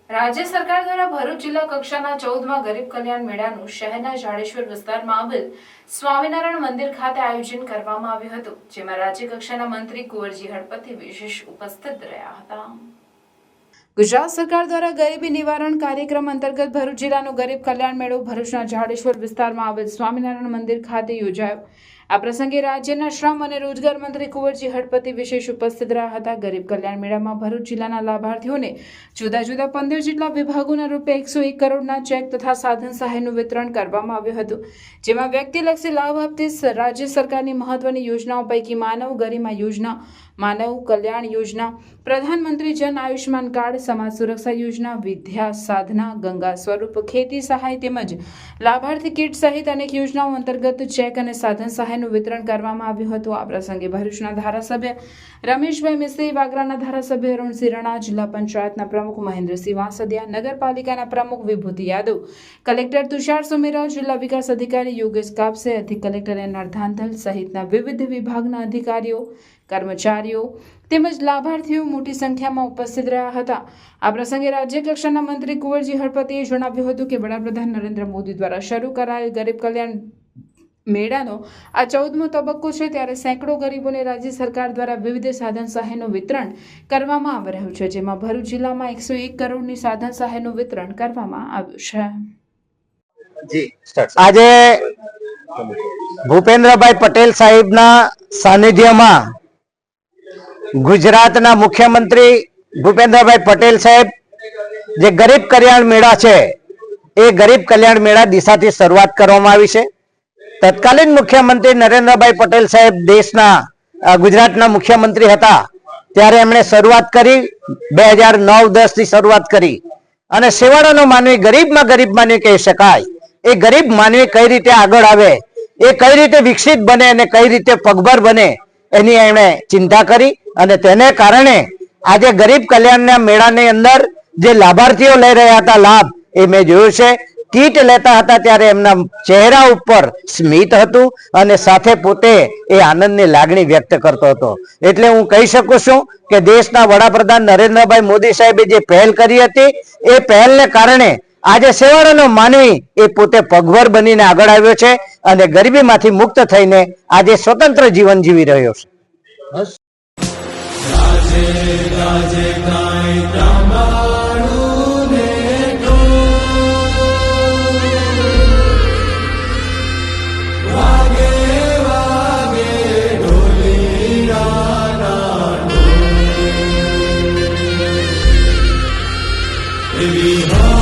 રાજ્ય સરકાર દ્વારા ભરૂચ જિલ્લા કક્ષાના 14મા ગરીબ કલ્યાણ મેળાનું શહેરના જાડેશ્વર વિસ્તારમાં આવેલ સ્વામિનારાયણ મંદિર ખાતે આયોજન કરવામાં આવ્યું હતું, જેમાં રાજ્ય કક્ષાના મંત્રી કુંવરજી હળપતિ વિશેષ ઉપસ્થિત રહ્યા હતા। ગુજરાત સરકાર દ્વારા ગરીબી નિવારણ કાર્યક્રમ અંતર્ગત ભરૂચ જિલ્લાનો ગરીબ કલ્યાણ મેળો ભરૂચના જાડેશ્વર વિસ્તારમાં આવેલ સ્વામિનારાયણ મંદિર ખાતે યોજાયો। આ પ્રસંગે રાજ્યના શ્રમ અને રોજગાર મંત્રી કુંવરજી હળપતિ વિશેષ ઉપસ્થિત રહ્યા હતા। ગરીબ કલ્યાણ મેળામાં ભરૂચ જિલ્લાના લાભાર્થીઓને જુદા જુદા 15 જેટલા વિભાગોના રૂપિયા 101 કરોડના ચેક તથા સાધન સહાયનું વિતરણ કરવામાં આવ્યું હતું, જેમાં વ્યક્તિલક્ષી લાભ આપતી રાજ્ય સરકારની મહત્વની યોજનાઓ પૈકી માનવ ગરિમા યોજના, માનવ કલ્યાણ યોજના, પ્રધાનમંત્રી જન આયુષ્યમાન કાર્ડ, સમાજ સુરક્ષા યોજના, વિદ્યા સાધના, ગંગા સ્વરૂપ, ખેતી સહાય તેમજ લાભાર્થી કીટ સહિત અનેક યોજનાઓ અંતર્ગત ચેક અને સાધન સહાયનું વિતરણ કરવામાં આવ્યું હતું। આ પ્રસંગે ભરૂચના ધારાસભ્ય રમેશભાઈ મિસ્ત્રી, વાગરાના ધારાસભ્ય અરુણસિંહ રણા, જિલ્લા પંચાયતના પ્રમુખ મહેન્દ્રસિંહ વાંસદિયા, નગરપાલિકાના પ્રમુખ વિભૂતિ યાદવ, કલેક્ટર તુષાર સુમેરા, જિલ્લા વિકાસ અધિકારી યોગેશ કાપસે, અધિક કલેક્ટર એન.આર. ધાંધલ સહિતના વિવિધ વિભાગના અધિકારીઓ, કર્મચારીઓ તેમજ લાભાર્થીઓ મોટી સંખ્યામાં ઉપસ્થિત રહ્યા હતા। આ પ્રસંગે રાજ્ય કક્ષાના મંત્રી કુંવરજી હળપતિએ જણાવ્યું હતું કે વડાપ્રધાન નરેન્દ્ર મોદી દ્વારા શરૂ કરાયેલ ગરીબ કલ્યાણ મેળાનો આ 14મો તબક્કો છે, ત્યારે સેંકડો ગરીબોને રાજ્ય સરકાર દ્વારા વિવિધ સાધન સહાયનું વિતરણ કરવામાં આવી રહ્યું છે, જેમાં ભરૂચ જિલ્લામાં 101 કરોડની સાધન સહાયનું વિતરણ કરવામાં આવ્યું છે। આજે ભૂપેન્દ્રભાઈ પટેલ સાહેબના સાનિધ્યમાં ગુજરાતના મુખ્યમંત્રી ભૂપેન્દ્રભાઈ પટેલ સાહેબ જે ગરીબ કલ્યાણ મેળા છે એ ગરીબ કલ્યાણ મેળા દિશાથી શરૂઆત કરવામાં આવી છે। તત્કાલીન મુખ્યમંત્રી નરેન્દ્રભાઈ પટેલ સાહેબ દેશના ગુજરાતના મુખ્યમંત્રી હતા ત્યારે એમણે શરૂઆત કરી 2009-10 થી શરૂઆત કરી અને સેવાળાનો માનવી ગરીબમાં ગરીબ માનવી કહી શકાય એ ગરીબ માનવી કઈ રીતે આગળ આવે, એ કઈ રીતે વિકસિત બને અને કઈ રીતે પગભર બને એની એમણે ચિંતા કરી અને તેને કારણે આજે ગરીબ કલ્યાણના મેળાની અંદર જે લાભાર્થીઓ લઈ રહ્યા હતા લાભ એ મેં જોયું છે। કીટ લેતા હતા ત્યારે એમના ચહેરા ઉપર સ્મિત હતું અને સાથે પોતે એ આનંદની લાગણી વ્યક્ત કરતો હતો। એટલે હું કહી શકું છું કે દેશના વડાપ્રધાન નરેન્દ્રભાઈ મોદી સાહેબે જે પહેલ કરી હતી એ પહેલને કારણે આજે સેવાળાનો માનવી એ પોતે પગભર બનીને આગળ આવ્યો છે અને ગરીબીમાંથી મુક્ત થઈને આજે સ્વતંત્ર જીવન જીવી રહ્યો છે। Baby,